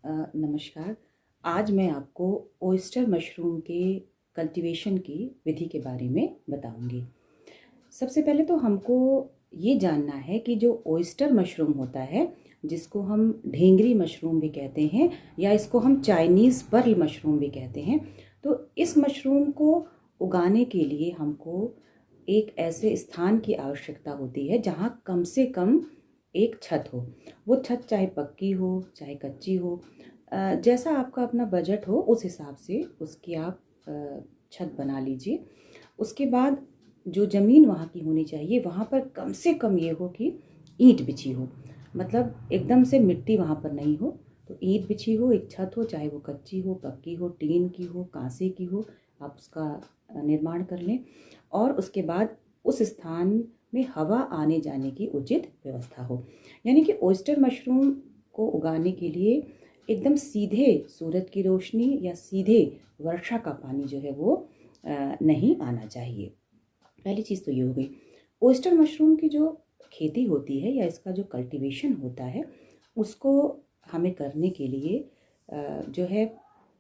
नमस्कार। आज मैं आपको ओयस्टर मशरूम के कल्टीवेशन की विधि के बारे में बताऊंगी। सबसे पहले तो हमको ये जानना है कि जो ओयस्टर मशरूम होता है, जिसको हम ढेंगरी मशरूम भी कहते हैं या इसको हम चाइनीज़ पर्ल मशरूम भी कहते हैं, तो इस मशरूम को उगाने के लिए हमको एक ऐसे स्थान की आवश्यकता होती है जहाँ कम से कम एक छत हो। वो छत चाहे पक्की हो चाहे कच्ची हो, जैसा आपका अपना बजट हो उस हिसाब से उसकी आप छत बना लीजिए। उसके बाद जो ज़मीन वहाँ की होनी चाहिए, वहाँ पर कम से कम ये हो कि ईंट बिछी हो, मतलब एकदम से मिट्टी वहाँ पर नहीं हो। तो ईंट बिछी हो, एक छत हो, चाहे वो कच्ची हो, पक्की हो, टीन की हो, कांसे की हो, आप उसका निर्माण कर लें। और उसके बाद उस स्थान में हवा आने जाने की उचित व्यवस्था हो। यानी कि ओयस्टर मशरूम को उगाने के लिए एकदम सीधे सूरज की रोशनी या सीधे वर्षा का पानी जो है वो नहीं आना चाहिए। पहली चीज़ तो ये हो गई। ओयस्टर मशरूम की जो खेती होती है या इसका जो कल्टीवेशन होता है, उसको हमें करने के लिए जो है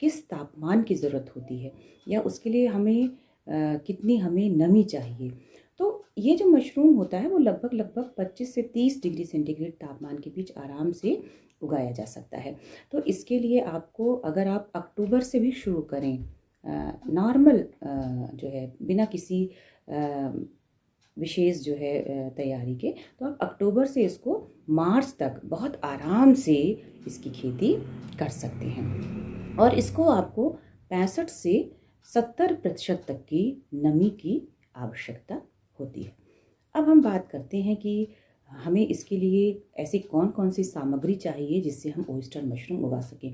किस तापमान की ज़रूरत होती है या उसके लिए हमें कितनी हमें नमी चाहिए। तो ये जो मशरूम होता है वो लगभग 25 से 30 डिग्री सेंटीग्रेड तापमान के बीच आराम से उगाया जा सकता है। तो इसके लिए आपको, अगर आप अक्टूबर से भी शुरू करें नॉर्मल जो है बिना किसी विशेष जो है तैयारी के, तो आप अक्टूबर से इसको मार्च तक बहुत आराम से इसकी खेती कर सकते हैं। और इसको आपको 65 से 70% तक की नमी की आवश्यकता होती है। अब हम बात करते हैं कि हमें इसके लिए ऐसी कौन कौन सी सामग्री चाहिए जिससे हम ओयस्टर मशरूम उगा सकें।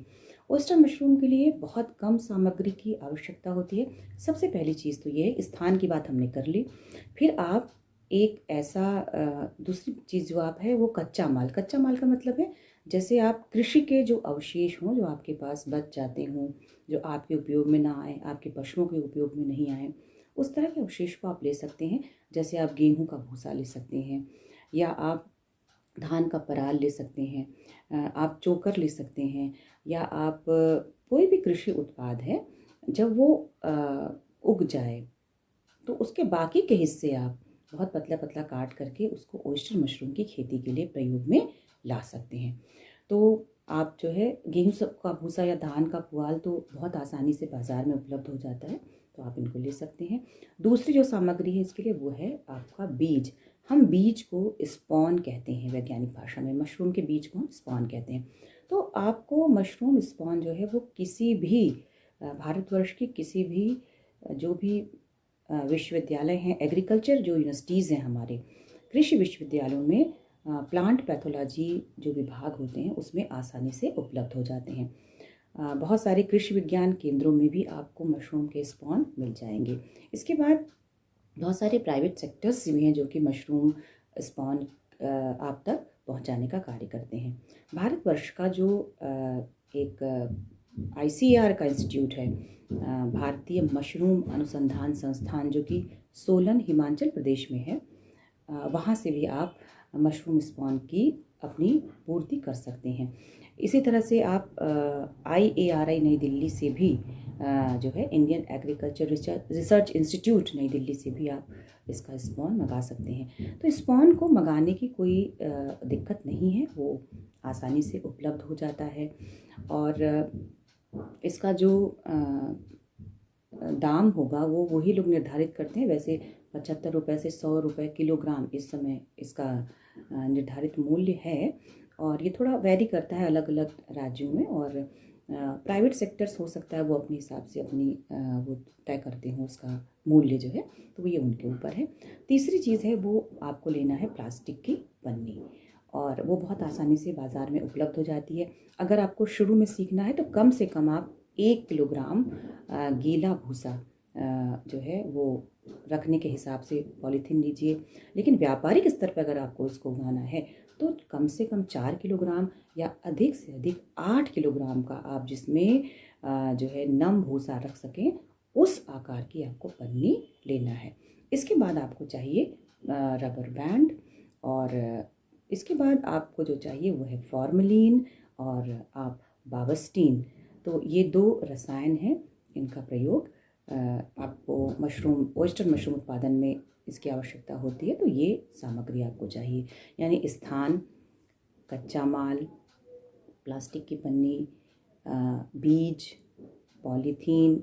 ओयस्टर मशरूम के लिए बहुत कम सामग्री की आवश्यकता होती है। सबसे पहली चीज़ तो ये है, स्थान की बात हमने कर ली। फिर आप एक ऐसा दूसरी चीज़ जो आप है वो कच्चा माल का मतलब है, जैसे आप कृषि के जो अवशेष हों जो आपके पास बच जाते हों, जो आपके उपयोग में ना आए, आपके पशुओं के उपयोग में नहीं आए, उस तरह के अवशेष को आप ले सकते हैं। जैसे आप गेहूं का भूसा ले सकते हैं या आप धान का पराल ले सकते हैं, आप चोकर ले सकते हैं, या आप कोई भी कृषि उत्पाद है, जब वो उग जाए तो उसके बाकी के हिस्से आप बहुत पतला पतला काट करके उसको ओयस्टर मशरूम की खेती के लिए प्रयोग में ला सकते हैं। तो आप जो है गेहूं का भूसा या धान का पुआल तो बहुत आसानी से बाज़ार में उपलब्ध हो जाता है, तो आप इनको ले सकते हैं। दूसरी जो सामग्री है इसके लिए वो है आपका बीज। हम बीज को स्पॉन कहते हैं वैज्ञानिक भाषा में, मशरूम के बीज को हम स्पॉन कहते हैं। तो आपको मशरूम स्पॉन जो है वो किसी भी भारतवर्ष की किसी भी जो भी विश्वविद्यालय हैं, एग्रीकल्चर जो यूनिवर्सिटीज़ हैं हमारे, कृषि विश्वविद्यालयों में प्लांट पैथोलॉजी जो विभाग होते हैं उसमें आसानी से उपलब्ध हो जाते हैं। बहुत सारे कृषि विज्ञान केंद्रों में भी आपको मशरूम के स्पॉन मिल जाएंगे। इसके बाद बहुत सारे प्राइवेट सेक्टर्स भी हैं जो कि मशरूम स्पॉन आप तक पहुंचाने का कार्य करते हैं। भारतवर्ष का जो एक ICAR का इंस्टीट्यूट है, भारतीय मशरूम अनुसंधान संस्थान, जो कि सोलन हिमाचल प्रदेश में है, वहाँ से भी आप मशरूम स्पॉन की अपनी पूर्ति कर सकते हैं। इसी तरह से आप IARI नई दिल्ली से भी जो है इंडियन एग्रीकल्चर रिसर्च इंस्टीट्यूट नई दिल्ली से भी आप इसका स्पॉन मंगा सकते हैं। तो स्पॉन को मंगाने की कोई दिक्कत नहीं है, वो आसानी से उपलब्ध हो जाता है। और इसका जो दाम होगा वो वही लोग निर्धारित करते हैं। वैसे 75 रुपये से 100 रुपये किलोग्राम इस समय इसका निर्धारित मूल्य है, और ये थोड़ा वैरी करता है अलग अलग राज्यों में। और प्राइवेट सेक्टर्स हो सकता है वो अपने हिसाब से अपनी वो तय करते हो उसका मूल्य जो है, तो ये उनके ऊपर है। तीसरी चीज़ है वो आपको लेना है प्लास्टिक की पन्नी, और वो बहुत आसानी से बाज़ार में उपलब्ध हो जाती है। अगर आपको शुरू में सीखना है तो कम से कम आप 1 किलोग्राम गीला भूसा जो है वो रखने के हिसाब से पॉलीथीन लीजिए। लेकिन व्यापारिक स्तर पर अगर आपको इसको उगाना है तो कम से कम 4 किलोग्राम या अधिक से अधिक 8 किलोग्राम का आप जिसमें जो है नम भूसा रख सकें उस आकार की आपको पन्नी लेना है। इसके बाद आपको चाहिए रबर बैंड, और इसके बाद आपको जो चाहिए वो है फॉर्मलिन, और आप बावस्टीन। तो ये 2 रसायन हैं, इनका प्रयोग आपको ऑयस्टर मशरूम उत्पादन में इसकी आवश्यकता होती है। तो ये सामग्री आपको चाहिए, यानी स्थान, कच्चा माल, प्लास्टिक की पन्नी, बीज, पॉलीथीन,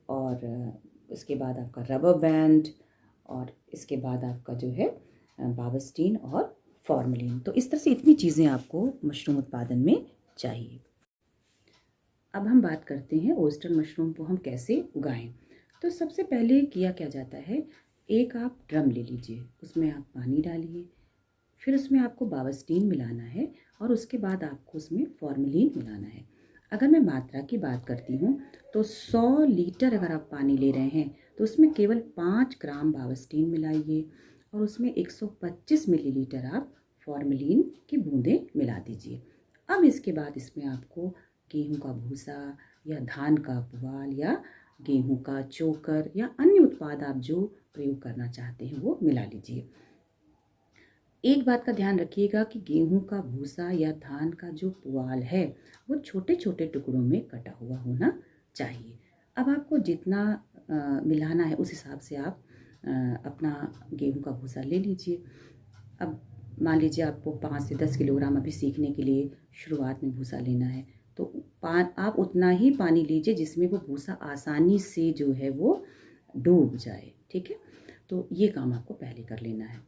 और इसके बाद आपका रबर बैंड, और इसके बाद आपका जो है बावस्टीन और फॉर्मलिन। तो इस तरह से इतनी चीज़ें आपको मशरूम उत्पादन में चाहिए। अब हम बात करते हैं ऑयस्टर मशरूम को हम कैसे उगाएं। तो सबसे पहले किया क्या जाता है, एक आप ड्रम ले लीजिए, उसमें आप पानी डालिए, फिर उसमें आपको बावस्टीन मिलाना है, और उसके बाद आपको उसमें फॉर्मलिन मिलाना है। अगर मैं मात्रा की बात करती हूँ तो 100 लीटर अगर आप पानी ले रहे हैं तो उसमें केवल 5 ग्राम बावस्टीन मिलाइए, और उसमें 125 मिलीलीटर आप फॉर्मलिन की बूंदें मिला दीजिए। अब इसके बाद इसमें आपको गेहूं का भूसा या धान का पुआल या गेहूं का चोकर या अन्य उत्पाद आप जो प्रयोग करना चाहते हैं वो मिला लीजिए। एक बात का ध्यान रखिएगा कि गेहूं का भूसा या धान का जो पुआल है वो छोटे छोटे टुकड़ों में कटा हुआ होना चाहिए। अब आपको जितना मिलाना है उस हिसाब से आप अपना गेहूं का भूसा ले लीजिए। अब मान लीजिए आपको 5 से 10 किलोग्राम अभी सीखने के लिए शुरुआत में भूसा लेना है, तो आप उतना ही पानी लीजिए जिसमें वो भूसा आसानी से जो है वो डूब जाए। ठीक है, तो ये काम आपको पहले कर लेना है।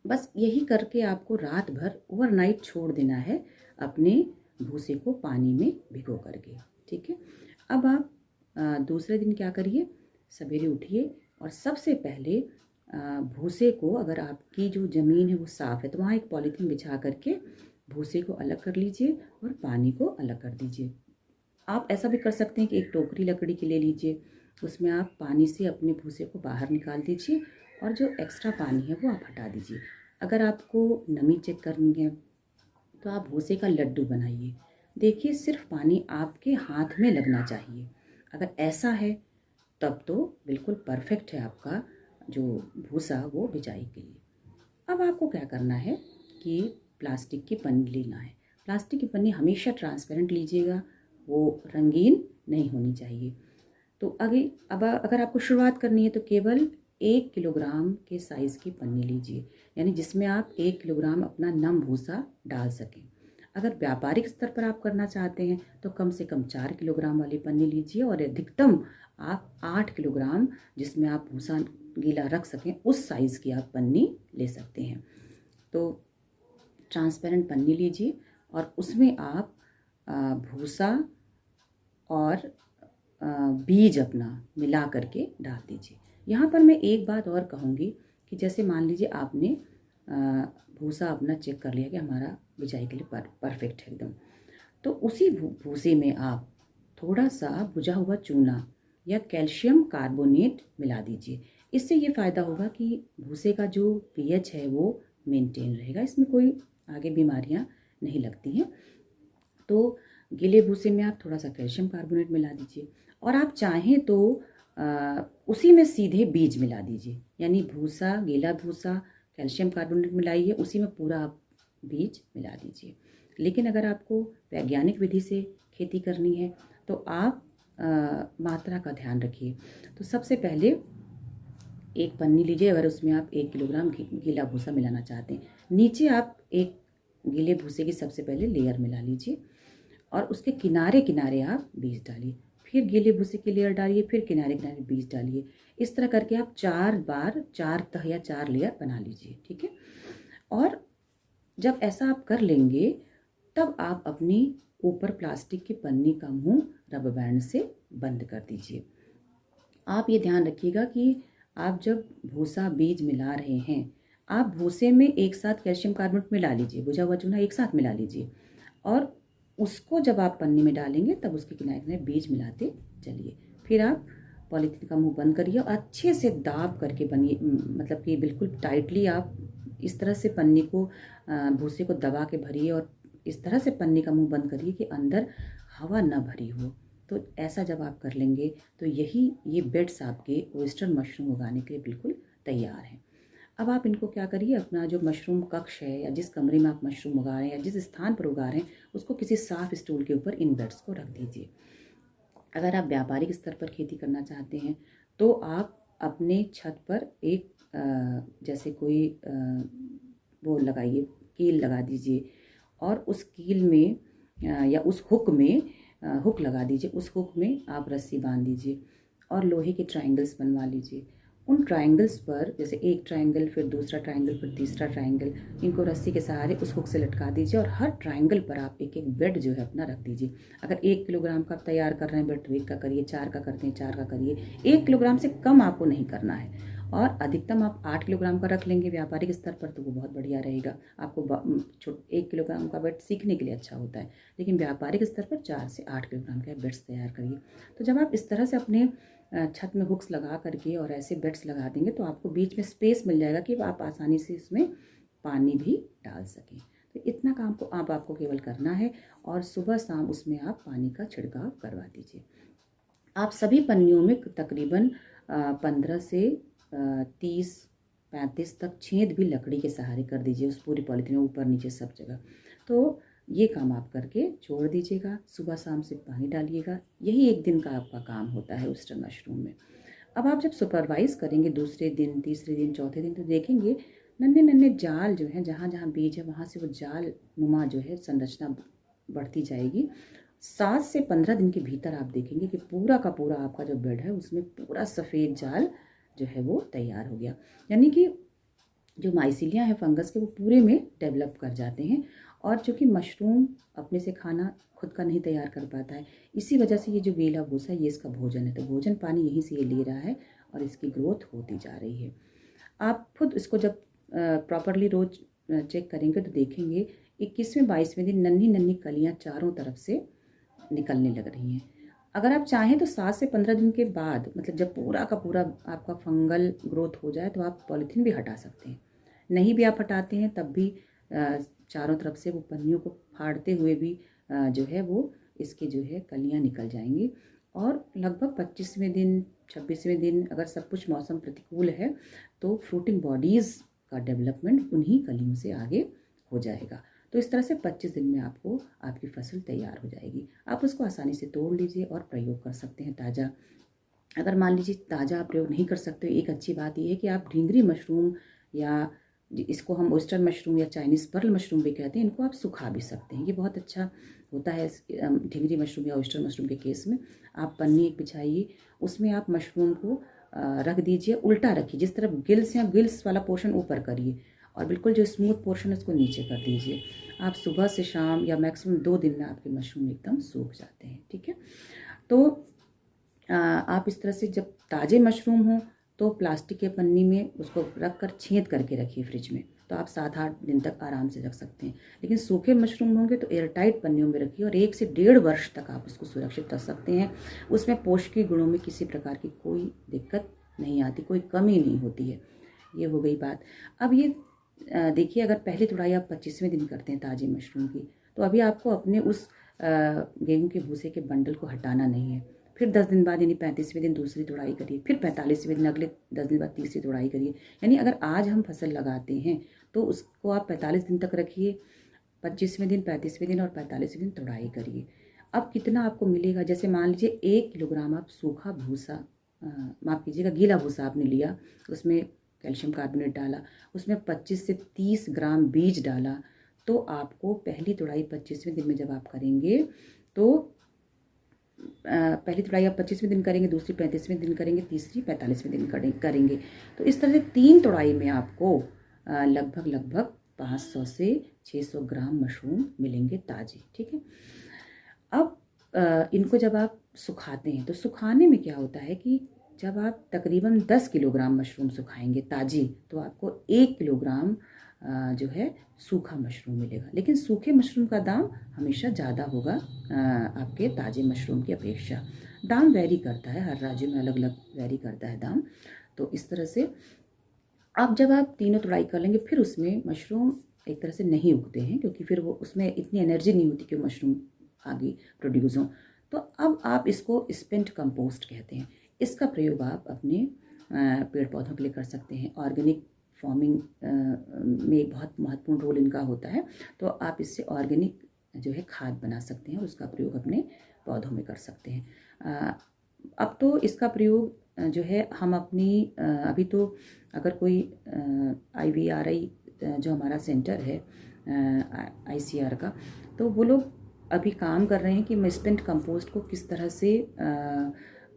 बस यही करके आपको रात भर ओवरनाइट छोड़ देना है अपने भूसे को पानी में भिगो करके। ठीक है, अब आप दूसरे दिन क्या करिए, सवेरे उठिए और सबसे पहले भूसे को, अगर आपकी जो ज़मीन है वो साफ़ है तो वहाँ एक पॉलीथीन बिछा करके भूसे को अलग कर लीजिए और पानी को अलग कर दीजिए। आप ऐसा भी कर सकते हैं कि एक टोकरी लकड़ी की ले लीजिए, उसमें आप पानी से अपने भूसे को बाहर निकाल दीजिए और जो एक्स्ट्रा पानी है वो आप हटा दीजिए। अगर आपको नमी चेक करनी है तो आप भूसे का लड्डू बनाइए। देखिए, सिर्फ पानी आपके हाथ में लगना चाहिए। अगर ऐसा है तब तो बिल्कुल परफेक्ट है आपका जो भूसा वो बिजाई के लिए। अब आपको क्या करना है कि प्लास्टिक की पन्नी लेना है। प्लास्टिक की पन्नी हमेशा ट्रांसपेरेंट लीजिएगा, वो रंगीन नहीं होनी चाहिए। तो अगर आपको शुरुआत करनी है तो केवल 1 किलोग्राम के साइज़ की पन्नी लीजिए, यानी जिसमें आप 1 किलोग्राम अपना नम भूसा डाल सकें। अगर व्यापारिक स्तर पर आप करना चाहते हैं तो कम से कम 4 किलोग्राम वाली पन्नी लीजिए, और अधिकतम आप 8 किलोग्राम जिसमें आप भूसा गीला रख सकें उस साइज़ की आप पन्नी ले सकते हैं। तो ट्रांसपेरेंट पन्नी लीजिए और उसमें आप भूसा और बीज अपना मिला करके डाल दीजिए। यहाँ पर मैं एक बात और कहूँगी कि जैसे मान लीजिए आपने भूसा अपना चेक कर लिया कि हमारा बिजाई के लिए परफेक्ट है एकदम, तो उसी भूसे में आप थोड़ा सा भुजा हुआ चूना या कैल्शियम कार्बोनेट मिला दीजिए। इससे ये फ़ायदा होगा कि भूसे का जो पीएच है वो मेंटेन रहेगा, इसमें कोई आगे बीमारियाँ नहीं लगती हैं। तो गीले भूसे में आप थोड़ा सा कैल्शियम कार्बोनेट मिला दीजिए, और आप चाहें तो उसी में सीधे बीज मिला दीजिए, यानी भूसा, गीला भूसा, कैल्शियम कार्बोनेट मिलाइए, उसी में पूरा आप बीज मिला दीजिए। लेकिन अगर आपको वैज्ञानिक विधि से खेती करनी है तो आप मात्रा का ध्यान रखिए। तो सबसे पहले एक पन्नी लीजिए, अगर उसमें आप 1 किलोग्राम गीला भूसा मिलाना चाहते हैं, नीचे आप एक गीले भूसे की सबसे पहले लेयर मिला लीजिए और उसके किनारे किनारे आप बीज डालिए, फिर गीले भूसे की लेयर डालिए, फिर किनारे किनारे बीज डालिए। इस तरह करके आप 4 बार 4 तह या 4 लेयर बना लीजिए। ठीक है, और जब ऐसा आप कर लेंगे तब आप अपनी ऊपर प्लास्टिक की पन्नी का मुंह रबर बैंड से बंद कर दीजिए। आप ये ध्यान रखिएगा कि आप जब भूसा बीज मिला रहे हैं, आप भूसे में एक साथ कैल्शियम कार्बोनेट मिला लीजिए, भुजा हुआ चूना एक साथ मिला लीजिए, और उसको जब आप पन्नी में डालेंगे तब उसके किनारे किनारे बीज मिलाते चलिए। फिर आप पॉलीथीन का मुंह बंद करिए और अच्छे से दाब करके बनिए, मतलब कि बिल्कुल टाइटली आप इस तरह से पन्नी को भूसे को दबा के भरिए और इस तरह से पन्नी का मुंह बंद करिए कि अंदर हवा न भरी हो। तो ऐसा जब आप कर लेंगे तो ये बेड्स आपके ऑयस्टर मशरूम उगाने के लिए बिल्कुल तैयार हैं। अब आप इनको क्या करिए, अपना जो मशरूम कक्ष है या जिस कमरे में आप मशरूम उगा रहे हैं या जिस स्थान पर उगा रहे हैं उसको किसी साफ स्टूल के ऊपर इन बेड्स को रख दीजिए। अगर आप व्यापारिक स्तर पर खेती करना चाहते हैं तो आप अपने छत पर एक जैसे कोई वो लगाइए, कील लगा दीजिए और उस कील में या उस हुक में हुक लगा दीजिए। उस हुक में आप रस्सी बांध दीजिए और लोहे के ट्रायंगल्स बनवा लीजिए। उन ट्रायंगल्स पर जैसे एक ट्रायंगल, फिर दूसरा ट्रायंगल, फिर तीसरा ट्रायंगल, इनको रस्सी के सहारे उस हुक से लटका दीजिए और हर ट्रायंगल पर आप एक एक बेड जो है अपना रख दीजिए। अगर 1 किलोग्राम का आप तैयार कर रहे हैं बेड तो 1 का करिए, 4 का करते हैं 4 का करिए। 1 किलोग्राम से कम आपको नहीं करना है और अधिकतम आप 8 किलोग्राम का रख लेंगे व्यापारिक स्तर पर तो वो बहुत बढ़िया रहेगा। आपको 1 किलोग्राम का बेड सीखने के लिए अच्छा होता है, लेकिन व्यापारिक स्तर पर 4 से 8 किलोग्राम के बेड्स तैयार करिए। तो जब आप इस तरह से अपने छत में हुक्स लगा करके और ऐसे बेड्स लगा देंगे तो आपको बीच में स्पेस मिल जाएगा कि आप आसानी से इसमें पानी भी डाल सकें। तो इतना काम को आपको केवल करना है और सुबह शाम उसमें आप पानी का छिड़काव करवा दीजिए। आप सभी पन्नियों में तकरीबन 15 से 30-35 तक छेद भी लकड़ी के सहारे कर दीजिए उस पूरी पॉलीथीन में, ऊपर नीचे सब जगह। तो ये काम आप करके छोड़ दीजिएगा, सुबह शाम से पानी डालिएगा। यही एक दिन का आपका काम होता है ओस्टर मशरूम में। अब आप जब सुपरवाइज करेंगे दूसरे दिन, तीसरे दिन, चौथे दिन तो देखेंगे नन्हे नन्हे जाल जो हैं, जहाँ जहाँ बीज है वहाँ से वो जाल नुमा जो है संरचना बढ़ती जाएगी। 7 से 15 दिन के भीतर आप देखेंगे कि पूरा का पूरा आपका जो बेड है उसमें पूरा सफ़ेद जाल जो है वो तैयार हो गया। यानी कि जो माइसीलिया है फंगस के वो पूरे में डेवलप कर जाते हैं। और चूँकि मशरूम अपने से खाना खुद का नहीं तैयार कर पाता है, इसी वजह से ये जो गीला भूसा है ये इसका भोजन है। तो भोजन पानी यहीं से ये ले रहा है और इसकी ग्रोथ होती जा रही है। आप खुद इसको जब प्रॉपरली रोज़ चेक करेंगे तो देखेंगे 21वें-22वें दिन नन्ही नन्ही कलियाँ चारों तरफ से निकलने लग रही हैं। अगर आप चाहें तो 7 से 15 दिन के बाद, मतलब जब पूरा का पूरा आपका फंगल ग्रोथ हो जाए तो आप पॉलीथीन भी हटा सकते हैं। नहीं भी आप हटाते हैं तब भी चारों तरफ से वो पन्नियों को फाड़ते हुए भी जो है वो इसके जो है कलियाँ निकल जाएंगी। और लगभग 25वें दिन, 26वें दिन अगर सब कुछ मौसम प्रतिकूल है तो फ्रूटिंग बॉडीज़ का डेवलपमेंट उन्हीं कलियों से आगे हो जाएगा। तो इस तरह से 25 दिन में आपको आपकी फसल तैयार हो जाएगी। आप उसको आसानी से तोड़ लीजिए और प्रयोग कर सकते हैं ताज़ा। अगर मान लीजिए ताज़ा आप प्रयोग नहीं कर सकते, एक अच्छी बात यह है कि आप ढींगरी मशरूम या इसको हम ओस्टर मशरूम या चाइनीज़ पर्ल मशरूम भी कहते हैं, इनको आप सुखा भी सकते हैं। ये बहुत अच्छा होता है ढींगरी मशरूम या ओस्टर मशरूम के केस में। आप पन्नी एक बिछाइए, उसमें आप मशरूम को रख दीजिए, उल्टा रखिए, जिस तरफ गिल्स हैं गिल्स वाला पोर्शन ऊपर करिए और बिल्कुल जो स्मूथ पोर्शन है उसको नीचे कर दीजिए। आप सुबह से शाम या मैक्सिमम 2 दिन में आपके मशरूम एकदम सूख जाते हैं। ठीक है, तो आप इस तरह से जब ताज़े मशरूम हों तो प्लास्टिक के पन्नी में उसको रख कर छेद करके रखिए फ्रिज में, तो आप 7-8 दिन तक आराम से रख सकते हैं। लेकिन सूखे मशरूम होंगे तो एयरटाइट पन्नियों में रखिए और 1 से 1.5 वर्ष तक आप उसको सुरक्षित रख सकते हैं। उसमें पोषकीय गुणों में किसी प्रकार की कोई दिक्कत नहीं आती, कोई कमी नहीं होती है। ये हो गई बात। अब ये देखिए, अगर पहली तुड़ाई आप 25वें दिन करते हैं ताज़े मशरूम की, तो अभी आपको अपने उस गेहूँ के भूसे के बंडल को हटाना नहीं है। फिर 10 दिन बाद यानी 35वें दिन दूसरी तुड़ाई करिए, फिर 45वें दिन अगले 10 दिन बाद तीसरी तुड़ाई करिए। यानी अगर आज हम फसल लगाते हैं तो उसको आप 45 दिन तक रखिए, 25वें दिन, 35वें दिन और 45वें दिन तुड़ाई करिए। अब कितना आपको मिलेगा, जैसे मान लीजिए 1 किलोग्राम आप सूखा भूसा, माफ़ कीजिएगा गीला भूसा आपने लिया, उसमें कैल्शियम कार्बोनेट डाला, उसमें 25 से 30 ग्राम बीज डाला, तो आपको पहली तुड़ाई 25वें दिन में जब आप करेंगे तो पहली तुड़ाई आप 25वें दिन करेंगे, दूसरी 35वें दिन करेंगे, तीसरी 45वें दिन करेंगे। तो इस तरह से 3 तुड़ाई में आपको लगभग 500 से 600 ग्राम मशरूम मिलेंगे ताज़े। ठीक है, अब इनको जब आप सुखाते हैं तो सुखाने में क्या होता है कि जब आप तकरीबन 10 किलोग्राम मशरूम सुखाएंगे ताज़ी तो आपको 1 किलोग्राम जो है सूखा मशरूम मिलेगा। लेकिन सूखे मशरूम का दाम हमेशा ज़्यादा होगा आपके ताज़े मशरूम की अपेक्षा। दाम वैरी करता है, हर राज्य में अलग अलग वैरी करता है दाम। तो इस तरह से अब जब आप तीनों तुड़ाई कर लेंगे फिर उसमें मशरूम एक तरह से नहीं उगते हैं, क्योंकि फिर वो उसमें इतनी एनर्जी नहीं होती कि मशरूम आगे प्रोड्यूस हों। तो अब आप इसको स्पिंट कंपोस्ट कहते हैं। इसका प्रयोग आप अपने पेड़ पौधों के लिए कर सकते हैं। ऑर्गेनिक फॉर्मिंग में एक बहुत महत्वपूर्ण रोल इनका होता है। तो आप इससे ऑर्गेनिक जो है खाद बना सकते हैं और उसका प्रयोग अपने पौधों में कर सकते हैं। अब तो इसका प्रयोग जो है हम अपनी अभी तो अगर कोई IVRI जो हमारा सेंटर है ICR का, तो वो लोग अभी काम कर रहे हैं कि मिसपेंट कंपोस्ट को किस तरह से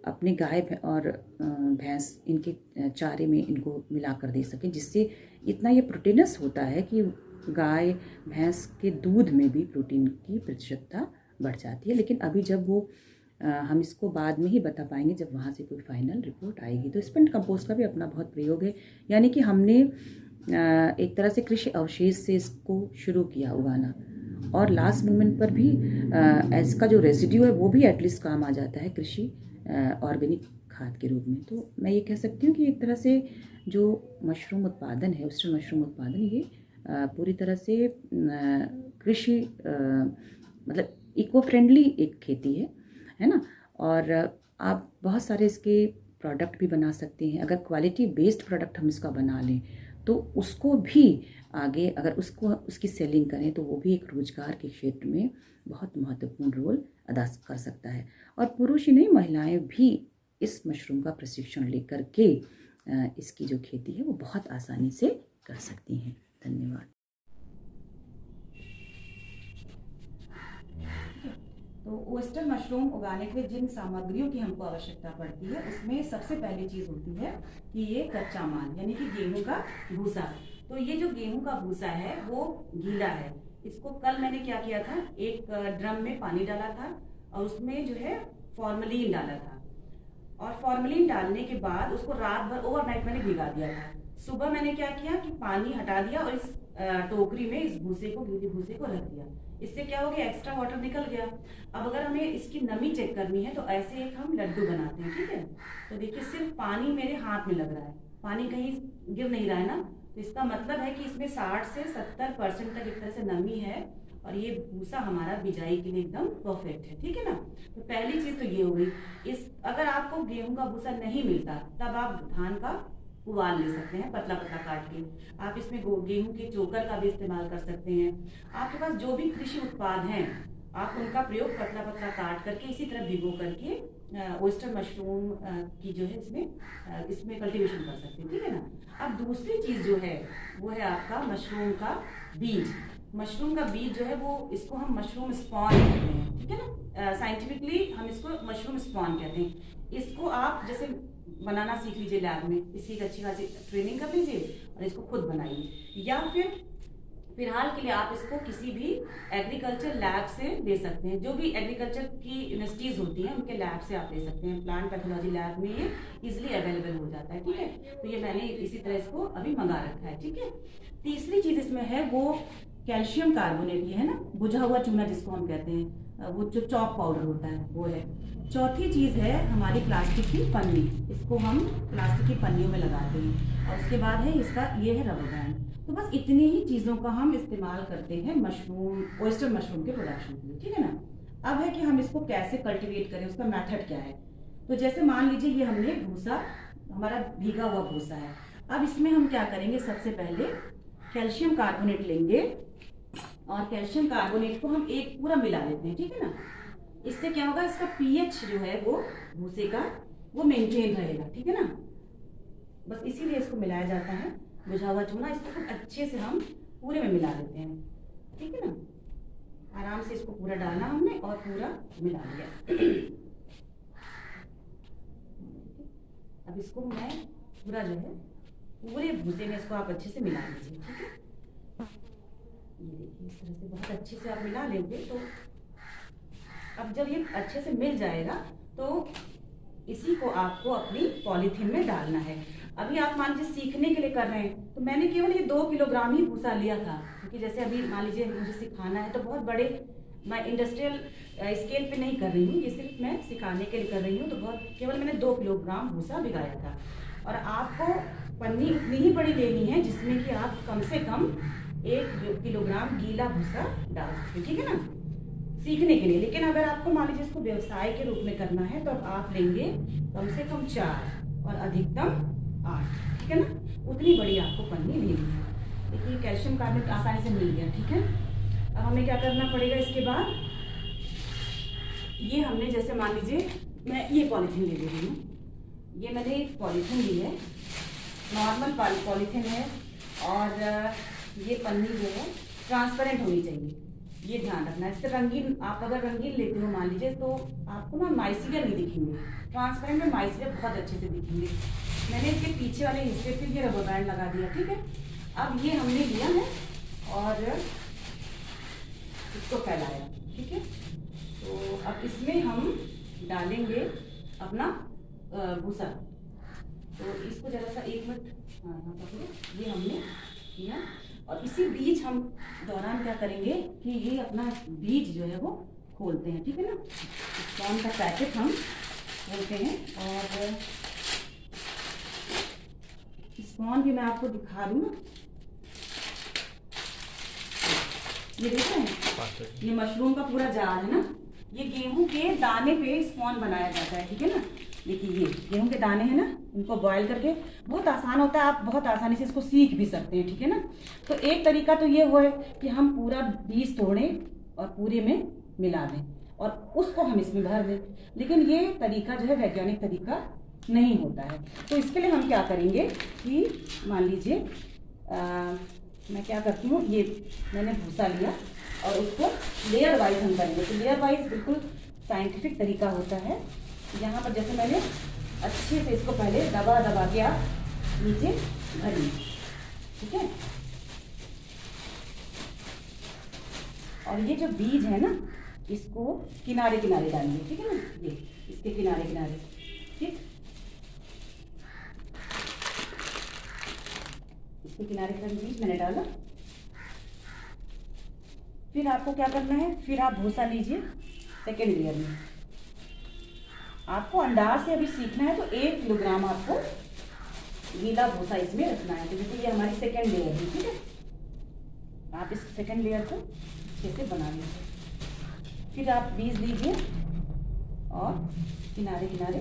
अपने गाय और भैंस इनके चारे में इनको मिला कर दे सकें, जिससे इतना ये प्रोटीनस होता है कि गाय भैंस के दूध में भी प्रोटीन की प्रतिशतता बढ़ जाती है। लेकिन अभी जब वो हम इसको बाद में ही बता पाएंगे जब वहाँ से कोई फाइनल रिपोर्ट आएगी। तो स्पिंट कंपोस्ट का भी अपना बहुत प्रयोग है, यानी कि हमने एक तरह से कृषि अवशेष से इसको शुरू किया उगाना, और लास्ट मोमेंट पर भी इसका जो रेसिड्यू है वो भी एटलीस्ट काम आ जाता है कृषि ऑर्गेनिक खाद के रूप में। तो मैं ये कह सकती हूँ कि एक तरह से जो मशरूम उत्पादन है, वेस्टर्न मशरूम उत्पादन, ये पूरी तरह से कृषि मतलब इको फ्रेंडली एक खेती है ना। और आप बहुत सारे इसके प्रोडक्ट भी बना सकते हैं। अगर क्वालिटी बेस्ड प्रोडक्ट हम इसका बना लें तो उसको भी आगे अगर उसकी सेलिंग करें तो वो भी एक रोजगार के क्षेत्र में बहुत महत्वपूर्ण रोल अदा कर सकता है। और पुरुष ही नहीं, महिलाएं भी इस मशरूम का प्रशिक्षण लेकर के इसकी जो खेती है वो बहुत आसानी से कर सकती हैं। धन्यवाद। तो वेस्टर्न मशरूम उगाने के लिए जिन सामग्रियों की हमको आवश्यकता पड़ती है उसमें सबसे पहली चीज़ होती है कि ये कच्चा माल, यानी कि गेहूं का भूसा। तो ये जो गेहूं का भूसा है वो गीला है। इसको कल मैंने क्या किया था, एक ड्रम में पानी डाला था और उसमें जो है फॉर्मलिन डाला था, और फॉर्मलिन डालने के बाद उसको रात भर ओवरनाइट मैंने भिगा दिया था। सुबह मैंने क्या किया कि पानी हटा दिया और इस टोकरी में इस भूसे को, गीले भूसे को रख दिया। इससे क्या हो गया, एक्स्ट्रा वाटर निकल गया। अब अगर हमें इसकी नमी चेक करनी है तो ऐसे एक हम लड्डू बनाते हैं, ठीक है। तो देखिए सिर्फ पानी मेरे हाथ में लग रहा है, पानी कहीं गिर नहीं रहा है ना, तो इसका मतलब है कि इसमें 60 से 70% तक एक तरह से नमी है और ये भूसा हमारा बिजाई के लिए एकदम परफेक्ट है, ठीक है ना। तो पहली चीज तो ये हो गई। अगर आपको गेहूं का भूसा नहीं मिलता तब आप धान का उबाल ले सकते हैं, पतला पतला काट के। आप इसमें गेहूं के चोकर का भी इस्तेमाल कर सकते हैं। आपके पास जो भी कृषि उत्पाद हैं आप उनका प्रयोग पतला पतला काट करके इसी तरह भिगो करके वेस्टर्न मशरूम की जो है इसमें कल्टीवेशन कर सकते हैं, ठीक है ना। अब दूसरी चीज जो है वो है आपका मशरूम का बीज। मशरूम का बीज जो है वो इसको हम मशरूम स्पॉन कहते हैं, ठीक है ना। साइंटिफिकली हम इसको मशरूम स्पॉन कहते हैं। इसको आप जैसे बनाना सीख लीजिए लैब में, इसकी एक अच्छी खासी ट्रेनिंग कर लीजिए और इसको खुद बनाइए, या फिर फिलहाल के लिए आप इसको किसी भी एग्रीकल्चर लैब से ले सकते हैं। जो भी एग्रीकल्चर की यूनिवर्सिटीज होती हैं उनके लैब से आप ले सकते हैं। प्लांट पैथोलॉजी लैब में ये इजिली अवेलेबल हो जाता है, ठीक है। तो ये मैंने इसी तरह इसको अभी मंगा रखा है, ठीक है। तीसरी चीज इसमें है वो कैल्शियम कार्बोनेट, ये है ना बुझा हुआ चूना जिसको हम कहते हैं, वो जो चॉक पाउडर होता है वो है। चौथी चीज है हमारी प्लास्टिक की पन्नी, इसको हम प्लास्टिक की पन्नियों में लगाते हैं। और उसके बाद है इसका ये है रबर बैंड। तो बस इतनी ही चीजों का हम इस्तेमाल करते हैं मशरूम, वेस्टर्न मशरूम के प्रोडक्शन के लिए, ठीक है ना। अब है कि हम इसको कैसे कल्टीवेट करें, उसका मेथड क्या है। तो जैसे मान लीजिए ये हमने भूसा, हमारा भीगा हुआ भूसा है। अब इसमें हम क्या करेंगे, सबसे पहले कैल्शियम कार्बोनेट लेंगे और कैल्शियम कार्बोनेट को हम एक पूरा मिला लेते हैं, ठीक है ना। इससे क्या होगा, इसका पीएच जो है वो भूसे का वो मेंटेन रहेगा, ठीक है ना। बस इसीलिए इसको मिलाया जाता है, बुझा हुआ चूना। इसको खूब अच्छे से हम पूरे में मिला लेते हैं, ठीक है ना। आराम से इसको पूरा डालना हमने और पूरा मिला लिया। अब इसको मैं पूरा जो है पूरे भूसे में इसको आप अच्छे से मिला लीजिए, ठीक है। ये देखिए इस तरह से बहुत अच्छे से आप मिला लेंगे। तो अब जब ये अच्छे से मिल जाएगा तो इसी को आपको अपनी पॉलीथीन में डालना है। अभी आप मान लीजिए सीखने के लिए कर रहे हैं तो मैंने केवल ये 2 किलोग्राम ही भूसा लिया था, क्योंकि जैसे अभी मान लीजिए मुझे सिखाना है तो बहुत बड़े मैं इंडस्ट्रियल स्केल पे नहीं कर रही हूँ, ये सिर्फ मैं सिखाने के लिए कर रही हूँ। तो बहुत केवल मैंने 2 किलोग्राम भूसा भिगाया था। और आपको पन्नी उतनी ही बड़ी लेनी है जिसमें कि आप कम से कम 1 किलोग्राम गीला भूसा डाल सकते, ठीक है ना, सीखने के लिए। लेकिन अगर आपको मान लीजिए इसको व्यवसाय के रूप में करना है तो आप लेंगे कम से कम 4 और अधिकतम 8, ठीक है ना। उतनी बड़ी आपको पन्नी लेनी है। देखिए कैल्शियम कार्बोनेट आसानी से मिल गया, ठीक है। अब हमें क्या करना पड़ेगा इसके बाद, ये हमने जैसे मान लीजिए मैं ये पॉलीथीन ले रही हूँ, ये मैंने एक पॉलीथीन ली है, नॉर्मल पॉलीथीन है, और ये पन्नी जो है ट्रांसपेरेंट होनी चाहिए, ये ध्यान रखना है। इससे रंगीन, आप अगर रंगीन लेते हो मान लीजिए तो आपको ना माइसीलिया नहीं दिखेंगे, ट्रांसपेरेंट में माइसीलिया बहुत अच्छे से दिखेंगे। मैंने इसके पीछे वाले हिस्से पे ये रबर बैंड लगा दिया, ठीक है। अब ये हमने लिया है और इसको फैलाया, ठीक है। तो अब इसमें हम डालेंगे अपना भूसा। तो इसको जरा सा 1 मिनट, हाँ पकड़ो, ये हमने किया। और इसी बीच हम दौरान क्या करेंगे कि ये अपना बीज जो है वो खोलते हैं, ठीक है ना। स्पॉन का पैकेट हम खोलते हैं, और स्पॉन भी मैं आपको दिखा दूँ ना, ये देख रहे हैं, ये मशरूम का पूरा जाल है ना, ये गेहूं के दाने पे स्पॉन बनाया जाता है, ठीक है ना। देखिए ये गेहूं के दाने हैं ना, इनको बॉयल करके, बहुत आसान होता है, आप बहुत आसानी से इसको सीख भी सकते हैं, ठीक है ना। तो एक तरीका तो ये वो है कि हम पूरा बीज तोड़ें और पूरे में मिला दें और उसको हम इसमें भर दें, लेकिन ये तरीका जो है वैज्ञानिक तरीका नहीं होता है। तो इसके लिए हम क्या करेंगे कि मान लीजिए मैं क्या करती हूँ, ये मैंने भूसा लिया और उसको लेयर वाइज हम करेंगे। तो लेयर वाइज बिल्कुल साइंटिफिक तरीका होता है। यहाँ पर जैसे मैंने अच्छे से इसको पहले दबा दबा के आप नीचे भरिए, ठीक है। और ये जो बीज है ना, इसको किनारे किनारे डालिए, ठीक है ना, ये इसके किनारे किनारे, ठीक। इसके किनारे किनारे बीज मैंने डाला। फिर आपको क्या करना है, फिर आप भूसा लीजिए सेकेंड लेयर में। आपको अंदाज से अभी सीखना है तो 1 किलोग्राम आपको गीला भूसा इसमें रखना है। तो जैसे ये हमारी सेकेंड लेयर है, ठीक है। आप इस सेकेंड लेयर को अच्छे से बना लीजिए। फिर आप बीज लीजिए और किनारे किनारे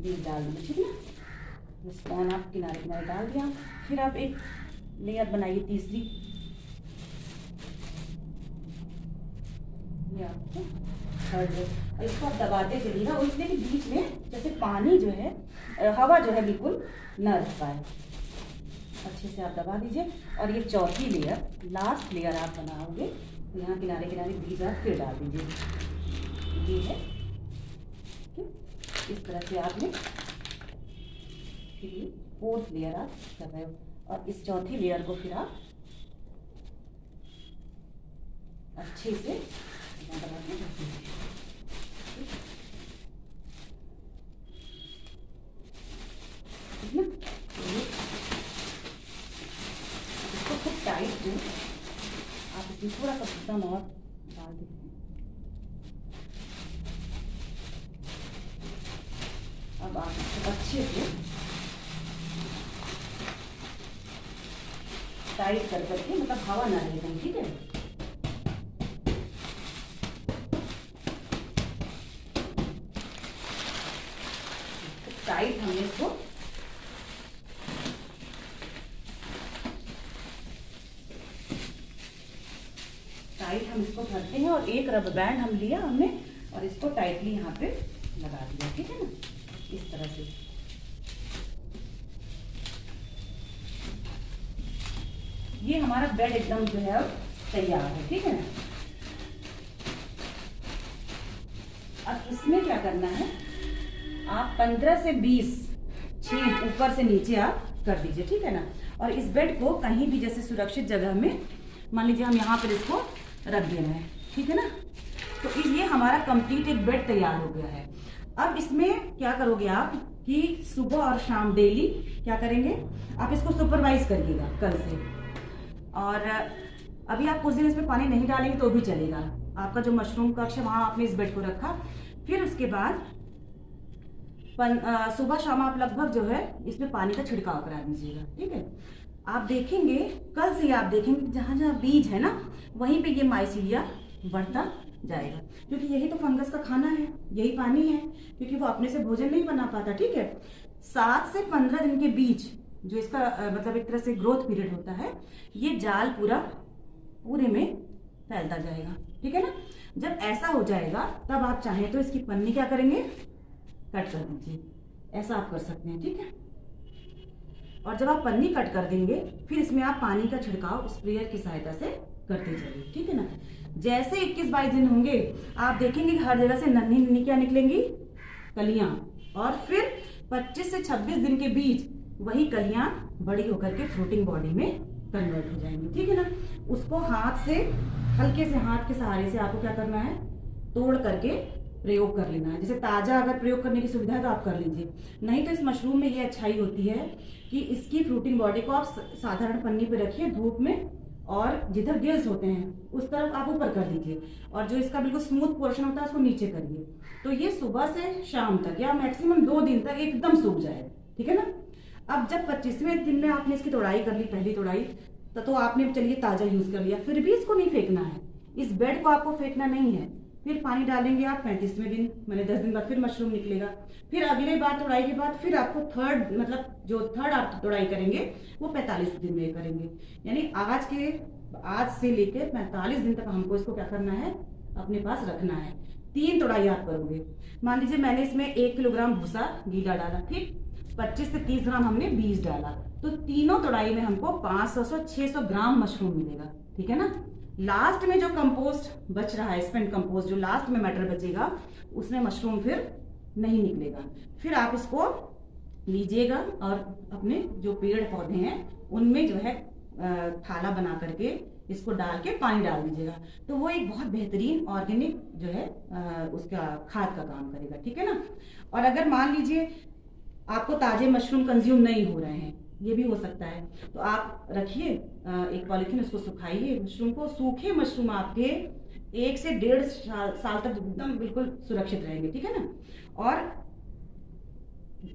बीज डाल दीजिए, ठीक है। स्पॉन आप किनारे किनारे डाल दिया। फिर आप एक लेयर बनाइए तीसरी, ये आपको थर्ड लेयर, और इसको आप दबाते चलिएगा, और इसलिए कि बीच में जैसे पानी जो है, हवा जो है बिल्कुल न रह पाए, अच्छे से आप दबा दीजिए। और ये चौथी लेयर, लास्ट लेयर आप बनाओगे, तो यहाँ किनारे किनारे बीज आप फिर डाल दीजिए, ये है, ठीक। इस तरह से आपने फिर 4th लेयर आप कर रहे हो, और इस चौथी लेयर को फिर आप अच्छे से दबा के रख दीजिए। इसको खूब टाइट दें, आप इसमें थोड़ा सा भूसा और डाल दीजिए। अब आप इसको अच्छे से टाइट कर करके, मतलब हवा ना रहे कहीं, ठीक है। टाइट हमने इसको टाइट हम इसको भरते हैं, और एक रबर बैंड हम लिया हमने और इसको टाइटली यहाँ पे लगा दिया, ठीक है ना, इस तरह से। ये हमारा बेड एकदम जो है अब तैयार है, ठीक है ना। अब इसमें क्या करना है, आप 15 से 20 छेद ऊपर से नीचे आप कर दीजिए, ठीक है ना। और इस बेड को कहीं भी जैसे सुरक्षित जगह में, मान लीजिए हम यहाँ पर इसको रख दे रहे हैं, ठीक है ना। तो ये हमारा कंप्लीट एक बेड तैयार हो गया है। अब इसमें क्या करोगे आप कि सुबह और शाम डेली क्या करेंगे, आप इसको सुपरवाइज करिएगा कल से। और अभी आप कुछ दिन इसमें पानी नहीं डालेंगे तो भी चलेगा। आपका जो मशरूम कक्ष है वहाँ आपने इस बेड को रखा, फिर उसके बाद सुबह शाम आप लगभग जो है इसमें पानी का छिड़काव करा दीजिएगा, ठीक है। आप देखेंगे कल से आप देखेंगे जहाँ जहाँ बीज है ना, वहीं पे ये माइसीलिया बढ़ता जाएगा, क्योंकि यही तो फंगस का खाना है, यही पानी है, क्योंकि वो अपने से भोजन नहीं बना पाता, ठीक है। 7 से 15 दिन के बीच जो इसका मतलब एक तरह से ग्रोथ पीरियड होता है, ये जाल पूरे में फैलता जाएगा, ठीक है ना। जब ऐसा हो जाएगा तब आप चाहें तो इसकी पन्नी क्या करेंगे, कट कर दीजिए, ऐसा आप कर सकते हैं, ठीक है। और जब आप पन्नी कट कर देंगे फिर इसमें आप पानी का छिड़काव स्प्रेयर की सहायता से करते चलिए, ठीक है ना। जैसे 21-22 दिन होंगे आप देखेंगे कि हर जगह से नन्ही नन्ही क्या निकलेंगी, कलियां, और फिर 25 से 26 दिन के बीच वही कलियां बड़ी होकर के फ्रूटिंग बॉडी में कन्वर्ट हो जाएंगी, ठीक है ना। उसको हाथ से, हल्के से हाथ के सहारे से आपको क्या करना है, तोड़ करके प्रयोग कर लेना है। जैसे ताजा अगर प्रयोग करने की सुविधा है तो आप कर लीजिए, नहीं तो इस मशरूम में ये अच्छाई होती है कि इसकी फ्रूटिंग बॉडी को आप साधारण पन्नी पे रखिए धूप में, और जिधर गिल्स होते हैं उस तरफ आप ऊपर कर दीजिए, और जो इसका बिल्कुल स्मूथ पोर्शन होता है उसको नीचे करिए। तो ये सुबह से शाम तक या मैक्सिमम 2 दिन तक एकदम सूख जाए, ठीक है ना। अब जब 25वें दिन में आपने इसकी तोड़ाई कर ली, पहली तोड़ाई, तो आपने चलिए ताजा यूज कर लिया, फिर भी इसको नहीं फेंकना है, इस बेड को आपको फेंकना नहीं है। फिर पानी डालेंगे आप 35वें दिन, मैंने 10 दिन बाद फिर मशरूम निकलेगा। फिर अगले बार तोड़ाई के बाद फिर आपको थर्ड आप तोड़ाई करेंगे वो 45 दिन में करेंगे। यानी आज से लेकर 45 दिन तक हमको इसको क्या करना है, अपने पास रखना है। 3 तोड़ाई आप करोगे। मान लीजिए मैंने इसमें 1 किलोग्राम भूसा गीला डाला, ठीक, 25 से 30 ग्राम हमने बीज डाला, तो तीनों तोड़ाई में हमको 500 से 600 ग्राम मशरूम मिलेगा, ठीक है ना। लास्ट में जो कंपोस्ट बच रहा है, स्पेंट कंपोस्ट, जो लास्ट में मैटर बचेगा उसमें मशरूम फिर नहीं निकलेगा। फिर आप इसको लीजिएगा और अपने जो पेड़ पौधे हैं उनमें जो है थाला बना करके इसको डाल के पानी डाल दीजिएगा, तो वो एक बहुत बेहतरीन ऑर्गेनिक जो है उसका खाद का काम करेगा, ठीक है ना। और अगर मान लीजिए आपको ताजे मशरूम कंज्यूम नहीं हो रहे हैं, ये भी हो सकता है, तो आप रखिए एक पॉलिथीन, उसको सुखाइए मशरूम को। सूखे मशरूम आपके 1 से 1.5 साल तक एकदम बिल्कुल सुरक्षित रहेंगे, ठीक है ना। और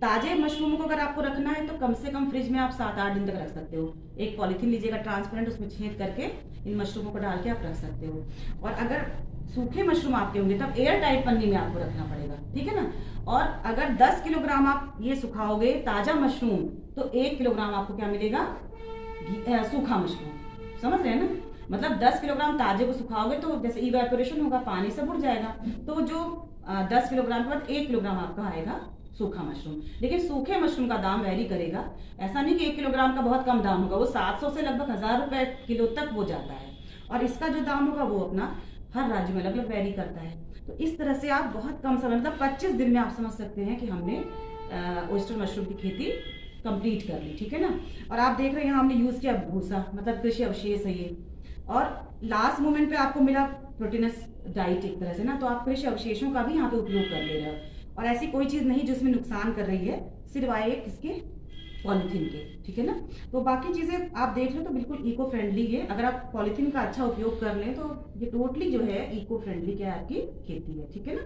ताजे मशरूम को अगर आपको रखना है तो कम से कम फ्रिज में आप 7-8 दिन तक रख सकते हो। एक पॉलिथीन लीजिएगा ट्रांसपेरेंट, उसमें छेद करके इन मशरूमों को डाल के आप रख सकते हो। और अगर सूखे मशरूम आपके होंगे तब एयर टाइट पन्नी में आपको रखना पड़ेगा, ठीक है ना। और अगर 10 किलोग्राम आप ये सुखाओगे ताजा मशरूम, तो 1 किलोग्राम आपको क्या मिलेगा, सूखा मशरूम, समझ रहे हैं ना। मतलब 10 किलोग्राम ताजे को सुखाओगे तो जैसे इवेपोरेशन होगा, पानी सब उड़ जाएगा, तो जो 10 किलोग्राम के बाद 1 किलोग्राम आपका आएगा सूखा मशरूम। लेकिन सूखे मशरूम का दाम वैरी करेगा, ऐसा नहीं कि 1 किलोग्राम का बहुत कम दाम होगा, वो 700 से लगभग 1000 रुपए किलो तक वो जाता है। और इसका जो दाम होगा वो अपना हर राज्य में अलग अलग वैरी करता है। तो इस तरह से आप बहुत कम समय, मतलब 25 दिन में आप समझ सकते हैं कि हमने ओयस्टर मशरूम की खेती कंप्लीट कर ली, ठीक है ना। और आप देख रहे हैं यहाँ हमने यूज किया भूसा, मतलब कृषि अवशेष है ये, और लास्ट मोमेंट पे आपको मिला प्रोटीनस डाइट एक तरह से ना, तो आप कृषि अवशेषों का भी यहाँ पे उपयोग कर ले रहे हो। और ऐसी कोई चीज नहीं जिसमें नुकसान कर रही है, सिर्फ इसके पॉलिथीन के, ठीक है ना। तो बाकी चीजें आप देख लो तो बिल्कुल इको फ्रेंडली है। अगर आप पॉलिथीन का अच्छा उपयोग कर लें तो ये टोटली जो है इको फ्रेंडली क्या है, आपकी खेती है, ठीक है ना।